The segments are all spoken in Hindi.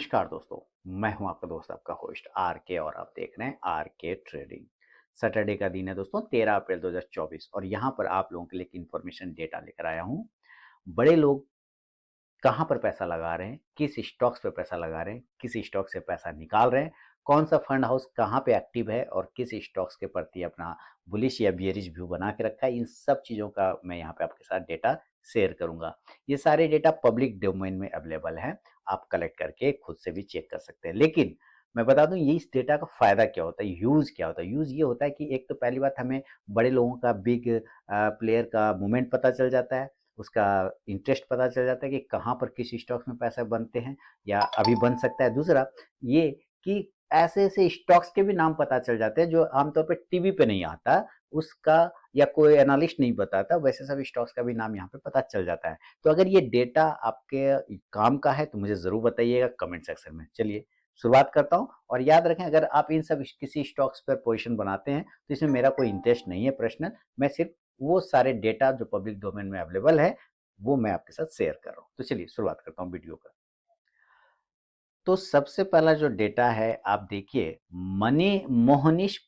नमस्कार दोस्तों। मैं हूं आपका दोस्त, आपका होस्ट आर के, और आप देख रहे हैं आर के ट्रेडिंग। सैटरडे का दिन है दोस्तों, 13 अप्रैल 2024, और यहां पर आप लोगों के लिए एक इन्फॉर्मेशन डेटा लेकर आया हूं। बड़े लोग कहाँ पर पैसा लगा रहे हैं, किस स्टॉक्स पे पैसा लगा रहे हैं, किस स्टॉक से पैसा निकाल रहे हैं, कौन सा फंड हाउस कहाँ पे एक्टिव है और किस स्टॉक्स के प्रति अपना बुलिश या बियरिश व्यू बना के रखा है, इन सब चीज़ों का मैं यहाँ पे आपके साथ डेटा शेयर करूंगा। ये सारे डेटा पब्लिक डोमेन में अवेलेबल हैं, आप कलेक्ट करके खुद से भी चेक कर सकते हैं। लेकिन मैं बता दूं, ये इस डेटा का फायदा क्या होता है, यूज क्या होता है। यूज ये होता है कि एक तो पहली बात, हमें बड़े लोगों का, बिग प्लेयर का मूवमेंट पता चल जाता है, उसका इंटरेस्ट पता चल जाता है कि कहाँ पर किस स्टॉक्स में पैसा बनते हैं या अभी बन सकता है। दूसरा ये कि ऐसे ऐसे स्टॉक्स के भी नाम पता चल जाते हैं जो आमतौर पर टीवी पे नहीं आता उसका, या कोई एनालिस्ट नहीं बताता, वैसे सब स्टॉक्स का भी नाम यहाँ पे पता चल जाता है। तो अगर ये डेटा आपके काम का है तो मुझे ज़रूर बताइएगा कमेंट सेक्शन में। चलिए शुरुआत करता हूँ, और याद रखें, अगर आप इन सब किसी स्टॉक्स पर पोजीशन बनाते हैं तो इसमें मेरा कोई इंटरेस्ट नहीं है पर्सनल। मैं सिर्फ वो सारे डेटा जो पब्लिक डोमेन में अवेलेबल है वो मैं आपके साथ शेयर कर रहा हूँ। तो चलिए शुरुआत करता हूँ वीडियो का। तो सबसे पहला जो डेटा है आप देखिए, मनी मोहनीश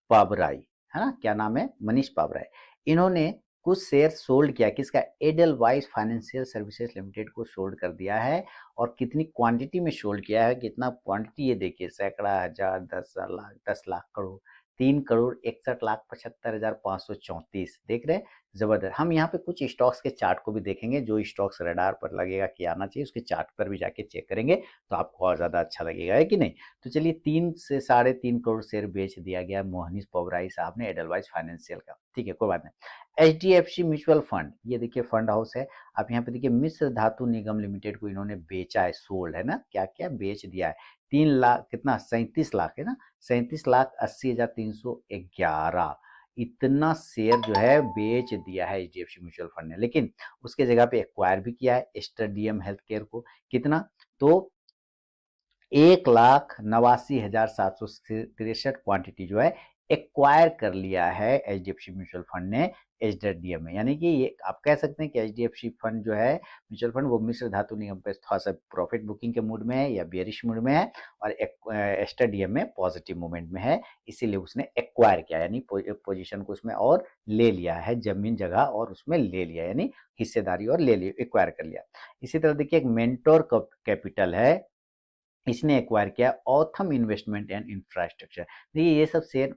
पाबराई, है ना, क्या नाम है, मनीष पाबराई। इन्होंने कुछ शेयर सोल्ड किया, किसका, एडलवाइस फाइनेंशियल सर्विसेज लिमिटेड को सोल्ड कर दिया है। और कितनी क्वांटिटी में सोल्ड किया है, कितना क्वांटिटी, ये देखिए, सैकड़ा, हजार, 10 लाख, 10 लाख, करोड़, 3,61,75,534। देख रहे हैं, जबरदस्त। हम यहाँ पे कुछ स्टॉक्स के चार्ट को भी देखेंगे, जो स्टॉक्स रडार पर लगेगा कि आना चाहिए, उसके चार्ट पर भी जाके चेक करेंगे तो आपको और ज्यादा अच्छा लगेगा, है कि नहीं। तो चलिए, 3 से 3.5 करोड़ शेयर बेच दिया गया मोहनीश पवराई साहब ने एडलवाइस फाइनेंशियल का। ठीक है, कोई बात नहीं। एचडीएफसी म्यूचुअल फंड, ये देखिए फंड हाउस है। आप यहाँ पे देखिए, मिश्र धातु निगम लिमिटेड को इन्होंने बेचा है, सोल्ड है ना, क्या क्या बेच दिया है। 3 लाख, कितना, 37 लाख है ना, 37,80,311, इतना शेयर जो है बेच दिया है एचडीएफसी म्यूचुअल फंड ने। लेकिन उसके जगह पे एक्वायर भी किया है एस्टर डीएम हेल्थ केयर को। कितना, तो 1,89,763 क्वांटिटी जो है एक्वायर कर लिया है एचडीएफसी म्यूचुअल फंड ने एचडीएम में। यानी कि ये आप कह सकते हैं कि एचडीएफसी फंड जो है, म्यूचुअल फंड, वो मिश्र धातु निगम पे थोड़ा सा प्रॉफिट बुकिंग के मूड में है या बेरिश मूड में है, और एचडीएम में पॉजिटिव मूवमेंट में है, इसीलिए उसने एक्वायर किया, यानी पोजीशन को उसमें और ले लिया है, जमीन जगह और उसमें ले लिया, यानी हिस्सेदारी और ले लिया, एक्वायर कर लिया। इसी तरह देखिए, एक मेंटोर कैपिटल है, इसने एक्वायर किया ऑथम इन्वेस्टमेंट एंड इंफ्रास्ट्रक्चर। देखिए, ये सब शेयर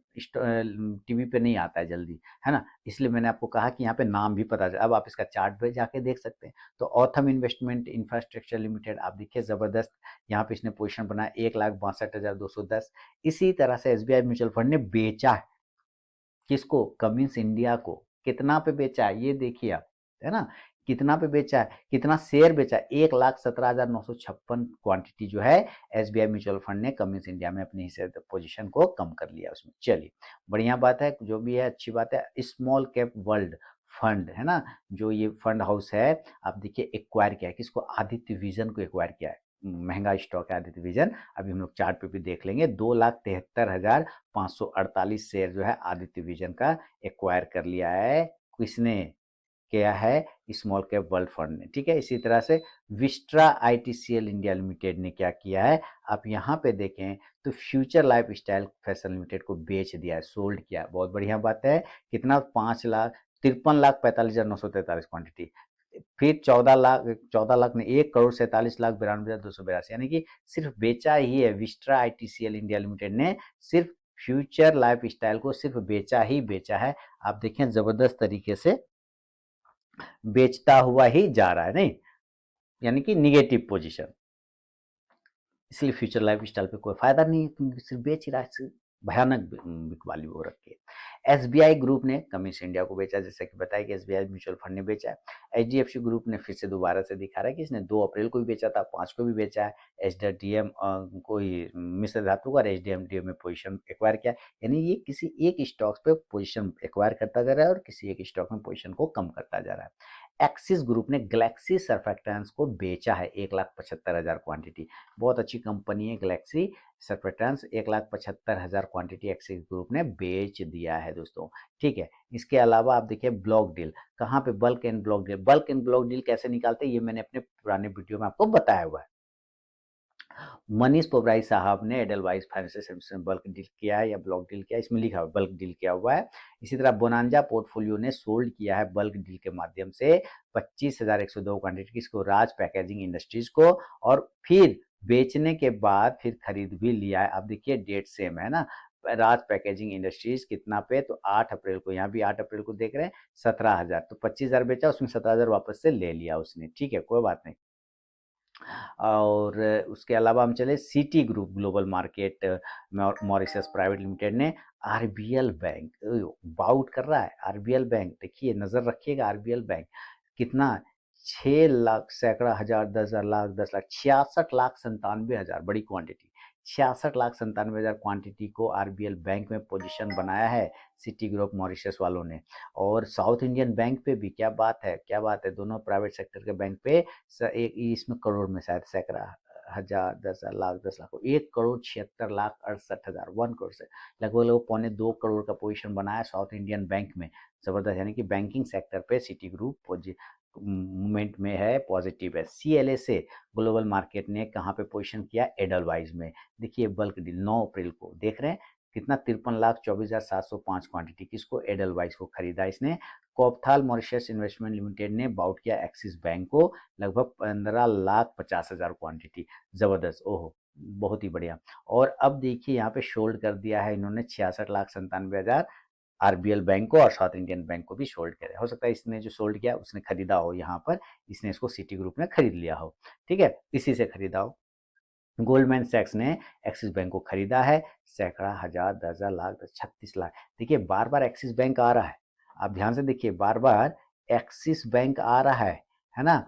टीवी पे नहीं आता है जल्दी, है ना, इसलिए मैंने आपको कहा कि यहाँ पे नाम भी पता चला। अब आप इसका चार्ट पे जाके देख सकते हैं। तो ऑथम इन्वेस्टमेंट इंफ्रास्ट्रक्चर लिमिटेड, आप देखिए, जबरदस्त यहाँ पे इसने पोजीशन बनाया, 1,62,210। इसी तरह से एसबीआई म्यूचुअल फंड ने बेचा है, किसको, कमिंस इंडिया को। कितना पे बेचा है ये देखिए आप, है ना, कितना पे बेचा है, कितना शेयर बेचा है, 1,17,956 क्वांटिटी जो है एसबीआई म्यूचुअल फंड ने कमिंस इंडिया में अपनी हिस्से पोजीशन को कम कर लिया उसमें। चलिए, बढ़िया बात है, जो भी है अच्छी बात है। स्मॉल कैप वर्ल्ड फंड, है ना, जो ये फंड हाउस है, आप देखिए एक्वायर किया है, किसको, आदित्य विजन को एक्वायर किया है। महंगा स्टॉक है आदित्य विजन, अभी हम लोग चार्ट पे भी देख लेंगे। 2,73,548 शेयर जो है आदित्य विजन का एक्वायर कर लिया है, किसने किया है, स्मॉल कैप वर्ल्ड फंड ने। ठीक है, इसी तरह से विस्ट्रा आईटीसीएल इंडिया लिमिटेड ने क्या किया है, आप यहाँ पे देखें तो future life style fashion limited को बेच दिया है, सोल्ड किया है। बहुत बढ़िया बात है। कितना, 5,53,45,943 क्वांटिटी। फिर 14 लाख ने, 1,47,42,92,282, यानी कि सिर्फ बेचा ही है विस्ट्रा आईटीसीएल इंडिया लिमिटेड ने, सिर्फ फ्यूचर लाइफ स्टाइल को सिर्फ बेचा ही बेचा है। आप देखें, जबरदस्त तरीके से बेचता हुआ ही जा रहा है, नहीं, यानी कि निगेटिव पोजीशन, इसलिए फ्यूचर लाइफ स्टाइल पे कोई फायदा नहीं है, तुम सिर्फ बेच ही रहा है, भयानक बिकवाली वो रख के। एसबीआई ग्रुप ने कमिंस इंडिया को बेचा, जैसे कि बताया कि एसबीआई म्यूचुअल फंड ने बेचा है। एचडीएफसी ग्रुप ने फिर से दोबारा से दिखा रहा है कि इसने 2 अप्रैल को भी बेचा था, 5 को भी बेचा है। एचडीएम को ही मिश्र धातु का, और एचडीएम में पोजीशन एक्वायर किया, यानी ये किसी एक स्टॉक्स पे पोजीशन एक्वायर करता जा रहा है और किसी एक स्टॉक में पोजीशन को कम करता जा रहा है। एक्सिस ग्रुप ने गैलेक्सी सर्फेक्टेंट्स को बेचा है, 1,75,000 क्वांटिटी। बहुत अच्छी कंपनी है Galaxy surfactants, 1,75,000 quantity axis group ने बेच दिया है दोस्तों। ठीक है, इसके अलावा आप देखिए ब्लॉक डील, कहाँ पे, bulk and block deal. Bulk and block deal कैसे निकालते हैं ये मैंने अपने पुराने वीडियो में आपको बताया हुआ है। मनीष पोबराई साहब ने एडलवाइस फाइनेंशियल सर्विसेज में बल्क डील किया है या ब्लॉक डील किया है, इसमें लिखा है बल्क डील किया हुआ है। इसी तरह बोनांजा पोर्टफोलियो ने सोल्ड किया है बल्क डील के माध्यम से 25,102 क्वांटिटी इसको राज पैकेजिंग इंडस्ट्रीज को, और फिर बेचने के बाद फिर खरीद भी लिया है। अब देखिए डेट सेम है ना, राज पैकेजिंग इंडस्ट्रीज कितना पे, तो 8 अप्रैल को, यहाँ भी 8 अप्रैल को देख रहे हैं 17,000, तो 25,000 बेचा, उसमें 17,000 वापस से ले लिया उसने, ठीक है कोई बात नहीं। और उसके अलावा हम चले city group global market Mauritius private limited ने आरबीएल बैंक बाउट कर रहा है। आरबीएल बैंक देखिए, नजर रखिएगा, आरबीएल बैंक कितना, 6 लाख, सैकड़ा हजार, 10,000, लाख, 10 लाख, 66,97,000, बड़ी क्वांटिटी, 66,97,000 क्वांटिटी को आरबीएल बैंक में पोजीशन बनाया है सिटी ग्रुप मॉरिशस वालों ने। और साउथ इंडियन बैंक पे भी क्या बात है, क्या बात है, दोनों प्राइवेट सेक्टर के बैंक पे एक इसमें करोड़ में शायद सैकड़ा, हजार, 10,000, लाख, 10 लाख, 1,76,68,000, 1 करोड़ से लगभग लगभग 1.25 करोड़ का पोजीशन बनाया साउथ इंडियन बैंक में। जबरदस्त, यानी कि बैंकिंग सेक्टर पे सिटी ग्रुप मूवमेंट में है, पॉजिटिव है। सीएलए से ग्लोबल मार्केट ने कहाँ पे पोजीशन किया, एडलवाइज में। देखिए बल्क डील 9 अप्रैल को देख रहे हैं कितना, 53,24,705 क्वांटिटी किसको, एडलवाइज को खरीदा इसने। कोपथाल मॉरिशस इन्वेस्टमेंट लिमिटेड ने बाउट किया एक्सिस बैंक को, लगभग 15,50,000 क्वांटिटी। जबरदस्त, ओहो बहुत ही बढ़िया। और अब देखिए यहाँ पे शोल्ड कर दिया है इन्होंने 66,97,000 आरबीएल बैंक को, और साउथ इंडियन बैंक को भी शोल्ड किया। हो सकता है इसने जो शोल्ड किया उसने खरीदा हो, यहाँ पर इसने इसको सिटी ग्रुप ने खरीद लिया हो, ठीक है, इसी से खरीदा हो। गोल्डमैन सैक्स ने एक्सिस बैंक को खरीदा है, सैकड़ा, हजार, 10,000, लाख, 36 लाख। देखिए बार बार एक्सिस बैंक आ रहा है, आप ध्यान से देखिए, बार बार एक्सिस बैंक आ रहा है ना,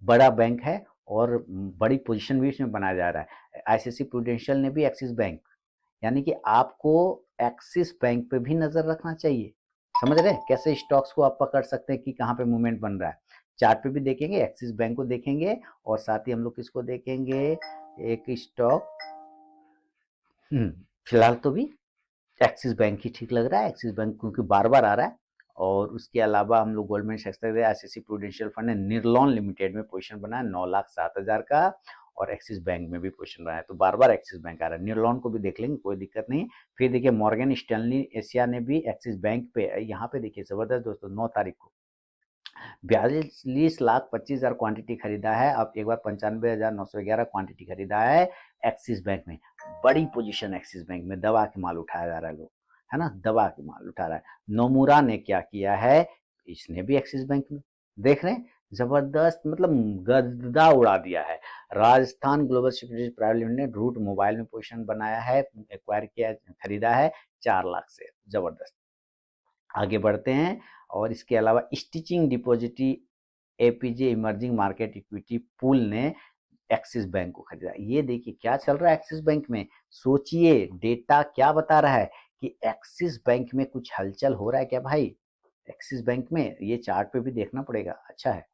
बड़ा बैंक है और बड़ी पोजीशन भी इसमें बनाया जा रहा है। आईसीआईसी प्रूडेंशियल ने भी एक्सिस बैंक, यानी कि आपको एक्सिस बैंक पे भी नजर रखना चाहिए। समझ रहे हैं कैसे स्टॉक्स को आप पकड़ सकते हैं कि कहाँ पे मूवमेंट बन रहा है। चार्ट पे भी देखेंगे, एक्सिस बैंक को देखेंगे, और साथ ही हम लोग किसको देखेंगे, एक स्टॉक, फिलहाल तो भी एक्सिस बैंक ही ठीक लग रहा है, एक्सिस बैंक क्योंकि बार बार आ रहा है। और उसके अलावा हम लोग गोल्डमैन सैक्स, आईसीआईसी प्रूडेंशियल फंड ने निर्लॉन लिमिटेड में पोजीशन बनाया 9,07,000 का, और एक्सिस बैंक में भी पोजीशन बनाया, तो बार बार एक्सिस बैंक आ रहा है। निर्लॉन को भी देख लेंगे, कोई दिक्कत नहीं। फिर देखिए मॉर्गन स्टैनली एशिया ने भी एक्सिस बैंक पे, यहाँ पे देखिए जबरदस्त दोस्तों, 9 तारीख को 42,25,000 क्वांटिटी खरीदा है। अब एक बार 95,911 क्वांटिटी खरीदा है एक्सिस बैंक में। बड़ी पोजीशन एक्सिस बैंक में, दबा के माल उठाया जा रहा है लोग, है ना, दबा के माल उठा रहा है। नोमुरा ने क्या किया है, इसने भी एक्सिस बैंक में, देख रहे हैं, जबरदस्त, मतलब गद्दा उड़ा दिया है। Rajasthan global securities private limited ने रूट मोबाइल में पोजीशन बनाया है, एक्वायर किया, खरीदा है 4 लाख से। जबरदस्त, आगे बढ़ते हैं। और इसके अलावा stitching depository APJ emerging market equity pool ने एक्सिस बैंक को खरीदा। ये देखिए क्या चल रहा है एक्सिस बैंक में, सोचिए डेटा क्या बता रहा है कि एक्सिस बैंक में कुछ हलचल हो रहा है क्या भाई, एक्सिस बैंक में, ये चार्ट पे भी देखना पड़ेगा। अच्छा है,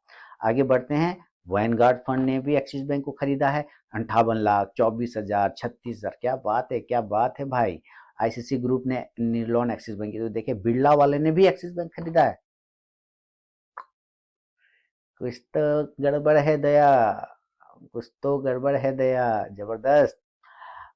आगे बढ़ते हैं। वैनगार्ड फंड ने भी एक्सिस बैंक को खरीदा है, 58 लाख, 24,000, 36,000, क्या बात है, क्या बात है भाई। आईसीसी ग्रुप ने निर्लोन एक्सिस बैंक की, तो देखिए बिरला वाले ने भी एक्सिस बैंक खरीदा है। कुछ तो गड़बड़ है दया, कुछ तो गड़बड़ है दया, जबरदस्त।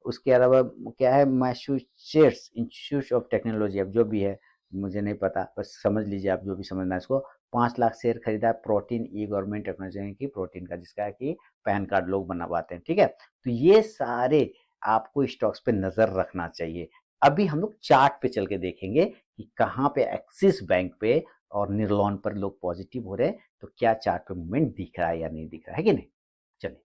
उसके अलावा क्या है, मैसूचेट्स इंस्टीट्यूट ऑफ टेक्नोलॉजी, अब जो भी है मुझे नहीं पता, बस समझ लीजिए आप, जो भी समझना है इसको। 5 लाख शेयर खरीदा है प्रोटीन ई गवर्नमेंट टेक्नोलॉजी की, प्रोटीन का, जिसका कि पैन कार्ड लोग बनवाते हैं, ठीक है। तो ये सारे आपको स्टॉक्स पे नजर रखना चाहिए। अभी हम लोग चार्ट पे चल के देखेंगे कि कहाँ पे एक्सिस बैंक पे और निर्लॉन पर लोग पॉजिटिव हो रहे हैं, तो क्या चार्ट पे मूवमेंट दिख रहा है या नहीं दिख रहा है कि नहीं। चलिए,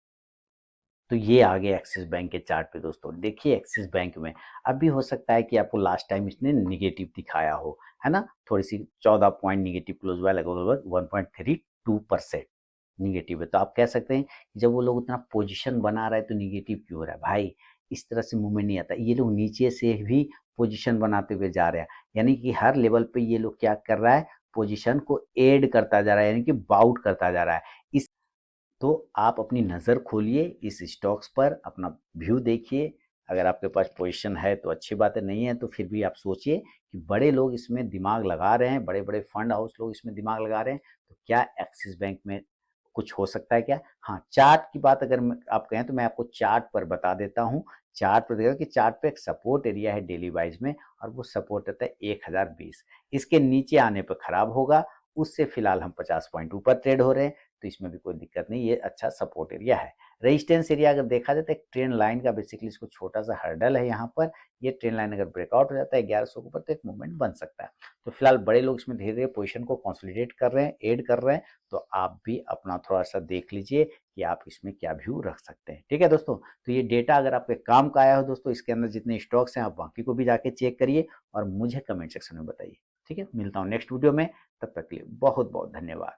तो ये आ गया एक्सिस बैंक के चार्ट पे दोस्तों। देखिए एक्सिस बैंक में अभी हो सकता है कि आपको लास्ट टाइम इसने निगेटिव दिखाया हो, है ना, थोड़ी सी 14 पॉइंट निगेटिव क्लोज हुआ है, लगभग 1.32% निगेटिव है। तो आप कह सकते हैं कि जब वो लोग उतना पोजीशन बना रहा है तो निगेटिव क्यों हो रहा है भाई, इस तरह से मूवमेंट नहीं आता। ये लोग नीचे से भी पोजीशन बनाते हुए जा रहे हैं, यानी कि हर लेवल पे ये लोग क्या कर रहा है, पोजीशन को एड करता जा रहा है, यानी कि बाउट करता जा रहा है। इस तो आप अपनी नज़र खोलिए इस स्टॉक्स पर, अपना व्यू देखिए। अगर आपके पास पोजीशन है तो अच्छी बात है, नहीं है तो फिर भी आप सोचिए कि बड़े लोग इसमें दिमाग लगा रहे हैं, बड़े बड़े फंड हाउस लोग इसमें दिमाग लगा रहे हैं, तो क्या एक्सिस बैंक में कुछ हो सकता है क्या? हाँ, चार्ट की बात अगर आप कहें तो मैं आपको चार्ट पर बता देता हूँ। चार्ट पर देखिएगा कि चार्ट पे एक सपोर्ट एरिया है डेली वाइज में और वो सपोर्ट रहता है 1020। इसके नीचे आने पर खराब होगा, उससे फिलहाल हम 50 पॉइंट ऊपर ट्रेड हो रहे हैं, तो इसमें भी कोई दिक्कत नहीं, ये अच्छा सपोर्ट एरिया है। रेजिस्टेंस एरिया अगर देखा जाए तो एक ट्रेंड लाइन का बेसिकली इसको छोटा सा हर्डल है यहाँ पर। ये ट्रेंड लाइन अगर ब्रेकआउट हो जाता है 1100 के ऊपर तो एक मूवमेंट बन सकता है। तो फिलहाल बड़े लोग इसमें धीरे धीरे पोजिशन को कंसोलिडेट कर रहे हैं, एड कर रहे हैं, तो आप भी अपना थोड़ा सा देख लीजिए कि आप इसमें क्या व्यू रख सकते हैं। ठीक है दोस्तों, तो ये डेटा अगर आपके काम का आया हो दोस्तों, इसके अंदर जितने स्टॉक्स हैं आप बाकी को भी जाके चेक करिए और मुझे कमेंट सेक्शन में बताइए। ठीक है, मिलता हूँ नेक्स्ट वीडियो में, तब तक के लिए बहुत बहुत धन्यवाद।